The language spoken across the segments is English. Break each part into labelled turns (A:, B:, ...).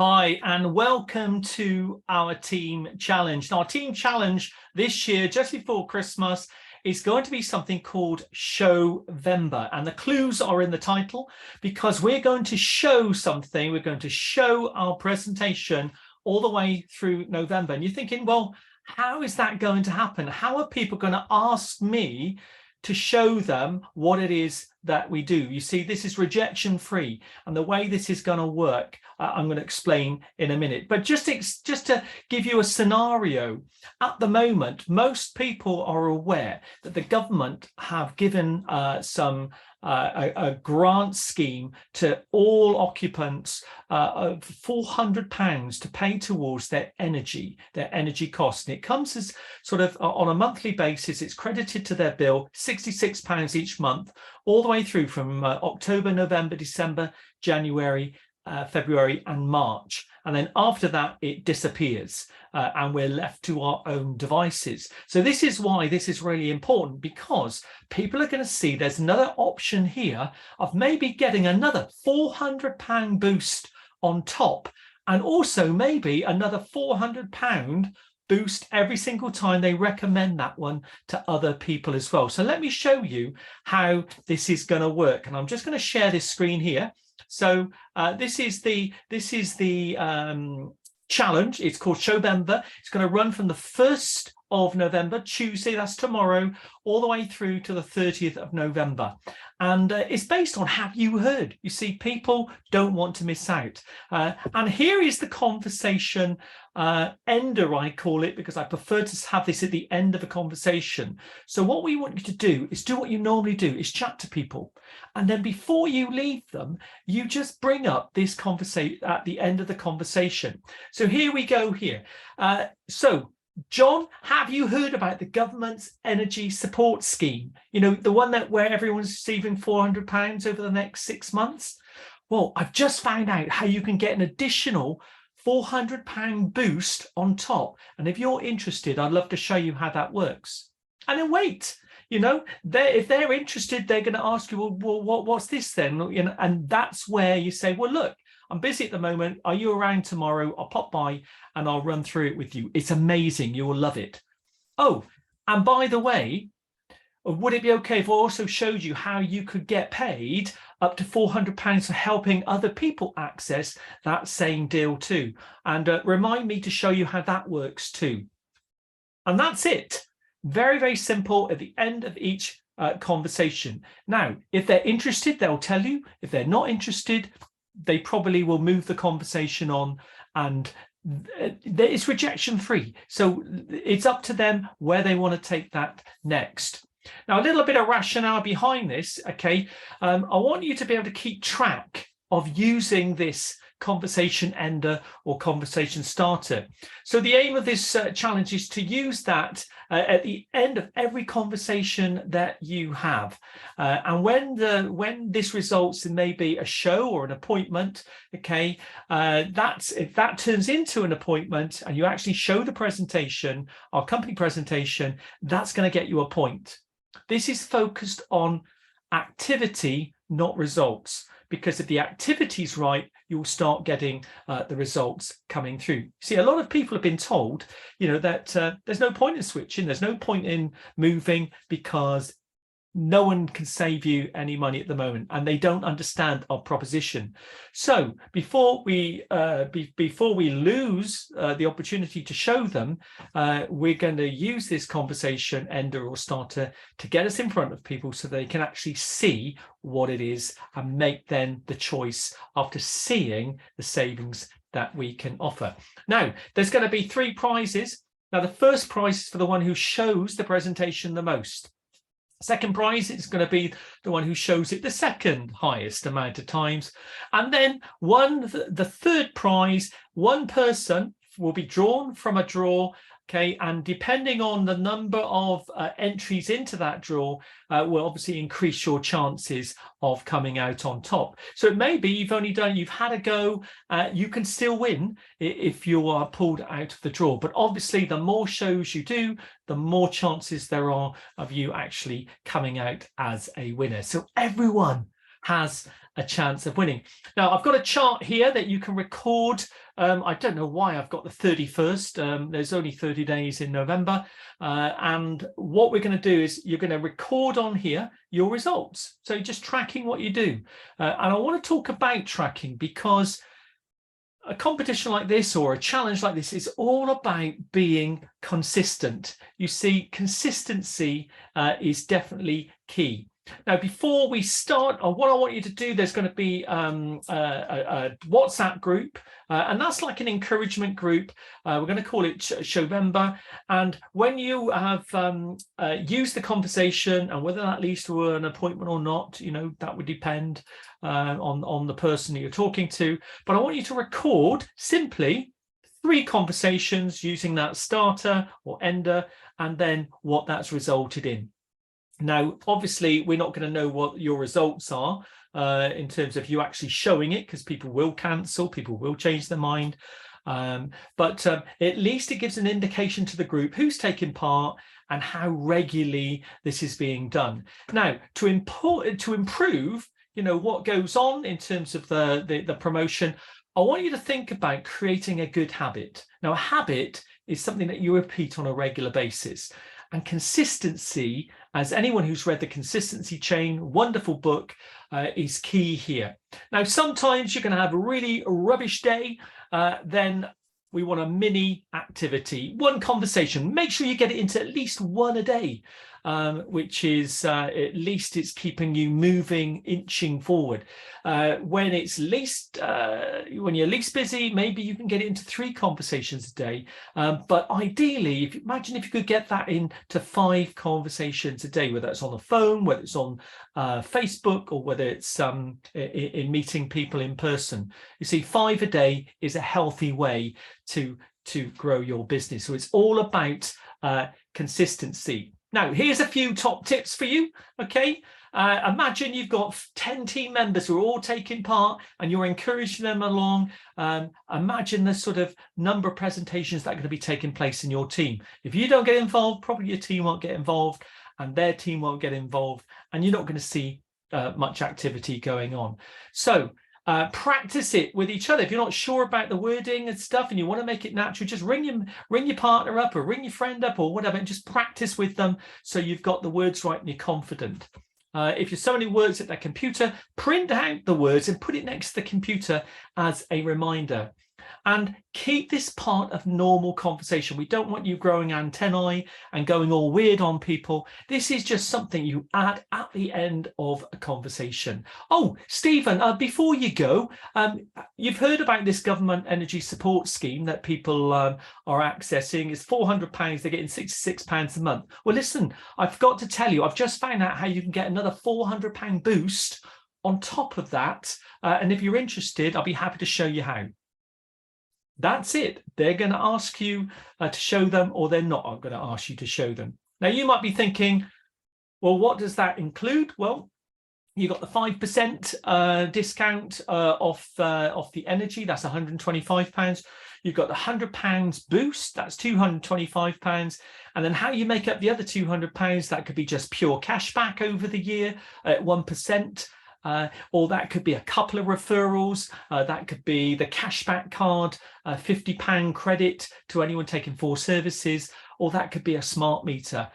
A: Hi, and welcome to our team challenge. Now, our team challenge this year, just before Christmas, is going to be something called Show-Vember. And the clues are in the title because we're going to show something. We're going to show our presentation all the way through November. And you're thinking, well, how is that going to happen? How are people going to ask me to show them what it is that we do? You see, this is rejection free, and the way this is going to work, I'm going to explain in a minute. But just to give you a scenario, at the moment, most people are aware that the government have given a grant scheme to all occupants of £400 to pay towards their energy costs. And it comes as sort of on a monthly basis. It's credited to their bill, £66 each month, all the way through from October, November, December, January, February and March. And then after that, it disappears and we're left to our own devices. So this is why this is really important, because people are going to see there's another option here of maybe getting another £400 boost on top, and also maybe another £400 boost every single time they recommend that one to other people as well. So let me show you how this is going to work. And I'm just going to share this screen here. So this is the challenge. It's called Show-Vember. It's going to run from the 1st of November, Tuesday, that's tomorrow, all the way through to the 30th of November. And it's based on have you heard? You see, people don't want to miss out. And here is the conversation ender, I call it, because I prefer to have this at the end of a conversation. So what we want you to do is do what you normally do, is chat to people. And then before you leave them, you just bring up this conversation at the end of the conversation. So here we go here. So John, have you heard about the government's energy support scheme? You know, the one where everyone's receiving £400 over the next 6 months? Well, I've just found out how you can get an additional £400 boost on top. And if you're interested, I'd love to show you how that works. And then wait, you know, if they're interested, they're going to ask you, well, what's this then? You know, and that's where you say, well, look, I'm busy at the moment. Are you around tomorrow? I'll pop by and I'll run through it with you. It's amazing. You will love it. Oh, and by the way, would it be okay if I also showed you how you could get paid up to £400 for helping other people access that same deal too? And remind me to show you how that works too. And that's it. Very, very simple at the end of each conversation. Now, if they're interested, they'll tell you. If they're not interested, they probably will move the conversation on, and it's rejection free. So it's up to them where they want to take that next. Now, a little bit of rationale behind this. Okay, I want you to be able to keep track of using this conversation ender or conversation starter. So the aim of this challenge is to use that at the end of every conversation that you have, and when this results in maybe a show or an appointment, okay, if that turns into an appointment and you actually show the presentation, our company presentation, that's going to get you a point. This is focused on activity, not results, because if the activity is right, you'll start getting the results coming through. See, a lot of people have been told, you know, that there's no point in switching, there's no point in moving, because no one can save you any money at the moment, and they don't understand our proposition. So before we lose the opportunity to show them, we're going to use this conversation ender or starter to get us in front of people so they can actually see what it is and make then the choice after seeing the savings that we can offer. Now, there's going to be 3 prizes. Now, the first prize is for the one who shows the presentation the most. Second prize is going to be the one who shows it the second highest amount of times. And then the third prize, one person will be drawn from a draw. Okay, and depending on the number of entries into that draw, will obviously increase your chances of coming out on top. So it may be you've had a go, you can still win if you are pulled out of the draw. But obviously, the more shows you do, the more chances there are of you actually coming out as a winner. So everyone has a chance of winning. Now, I've got a chart here that you can record. I don't know why I've got the 31st. There's only 30 days in November. And what we're going to do is you're going to record on here your results. So just tracking what you do. And I want to talk about tracking because a competition like this or a challenge like this is all about being consistent. You see, consistency is definitely key. Now, before we start, what I want you to do, there's going to be a WhatsApp group, and that's like an encouragement group. We're going to call it Show-Vember. And when you have used the conversation, and whether that leads to an appointment or not, you know, that would depend on the person that you're talking to. But I want you to record simply 3 conversations using that starter or ender, and then what that's resulted in. Now, obviously, we're not going to know what your results are in terms of you actually showing it, because people will cancel, people will change their mind. But at least it gives an indication to the group who's taking part and how regularly this is being done. Now, to improve, you know, what goes on in terms of the promotion, I want you to think about creating a good habit. Now, a habit is something that you repeat on a regular basis. And consistency, as anyone who's read the Consistency Chain, wonderful book, is key here. Now, sometimes you're going to have a really rubbish day. Then we want a mini activity, one conversation. Make sure you get it into at least one a day, which is at least it's keeping you moving, inching forward. When you're least busy, maybe you can get it into 3 conversations a day. But ideally, imagine if you could get that into 5 conversations a day, whether it's on the phone, whether it's on Facebook, or whether it's in meeting people in person. You see, 5 a day is a healthy way to grow your business. So it's all about consistency. Now, here's a few top tips for you. Okay. Imagine you've got 10 team members who are all taking part and you're encouraging them along. Imagine the sort of number of presentations that are going to be taking place in your team. If you don't get involved, probably your team won't get involved and their team won't get involved, and you're not going to see much activity going on. So practice it with each other. If you're not sure about the wording and stuff and you want to make it natural, just ring your partner up or ring your friend up or whatever, and just practice with them so you've got the words right and you're confident. If you're someone who works at their computer, print out the words and put it next to the computer as a reminder. And keep this part of normal conversation. We don't want you growing antennae and going all weird on people. This is just something you add at the end of a conversation. Oh, Stephen, before you go, you've heard about this government energy support scheme that people are accessing. It's £400. They're getting £66 a month. Well, listen, I forgot to tell you, I've just found out how you can get another £400 boost on top of that. And if you're interested, I'll be happy to show you how. That's it. They're going to ask you to show them, or they're not going to ask you to show them. Now, you might be thinking, well, what does that include? Well, you got the 5% discount off the energy. That's £125. You've got the £100 boost. That's £225. And then how you make up the other £200, that could be just pure cash back over the year at 1%. Or that could be a couple of referrals. That could be the cashback card, £50 credit to anyone taking 4 services, or that could be a smart meter.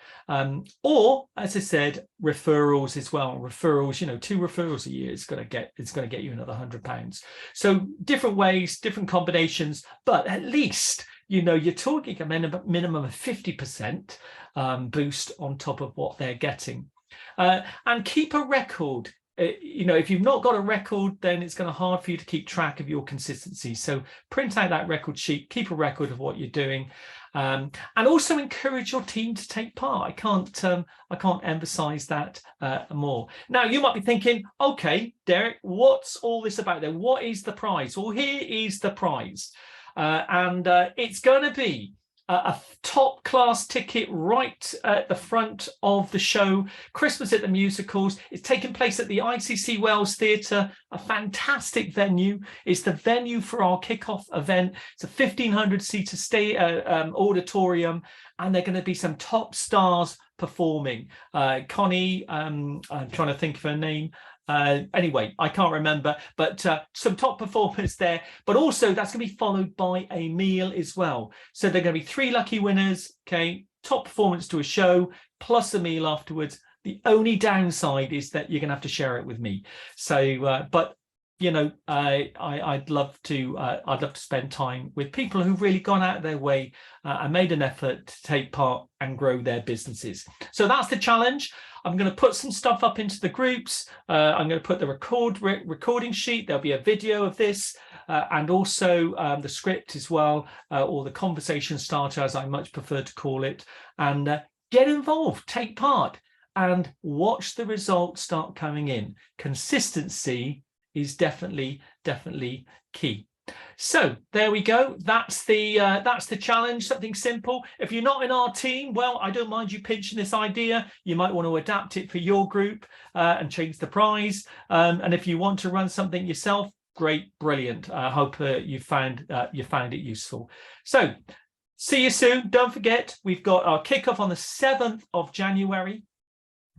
A: Or, as I said, referrals as well. Referrals, 2 referrals a year is going to get you another £100. So different ways, different combinations, but at least you're talking a minimum of 50% boost on top of what they're getting. And keep a record. If you've not got a record, then it's going to be hard for you to keep track of your consistency. So print out that record sheet, keep a record of what you're doing, and also encourage your team to take part. I can't emphasize that more. Now, you might be thinking, okay, Derek, what's all this about then? What is the prize? Well, here is the prize. And it's going to be a top class ticket right at the front of the show. Christmas at the Musicals. It's taking place at the ICC Wells Theatre, a fantastic venue. It's the venue for our kickoff event. It's a 1,500 seater auditorium, and there are going to be some top stars performing. Connie, I'm trying to think of her name. Anyway, I can't remember, but some top performers there. But also that's going to be followed by a meal as well. So there are going to be 3 lucky winners. Okay, top performance to a show plus a meal afterwards. The only downside is that you're going to have to share it with me. So, but you know, I'd love to spend time with people who've really gone out of their way and made an effort to take part and grow their businesses. So that's the challenge. I'm going to put some stuff up into the groups. I'm going to put the recording sheet. There'll be a video of this and also the script as well, or the conversation starter, as I much prefer to call it. And get involved, take part, and watch the results start coming in. Consistency is definitely key. So there we go. That's the challenge, something simple. If you're not in our team, well, I don't mind you pitching this idea. You might want to adapt it for your group and change the prize. And if you want to run something yourself, great, brilliant. I hope you found it useful. So see you soon. Don't forget, we've got our kickoff on the 7th of January.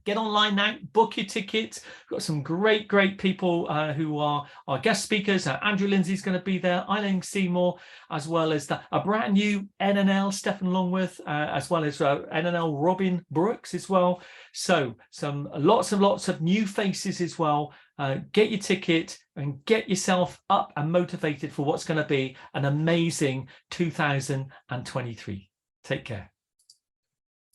A: Get online now, book your tickets. We've got some great people who are our guest speakers. Andrew Lindsay's going to be there, Eileen Seymour, as well as a brand new NNL, Stephen Longworth, as well as NNL Robin Brooks as well. So lots of new faces as well. Get your ticket and get yourself up and motivated for what's going to be an amazing 2023. Take care.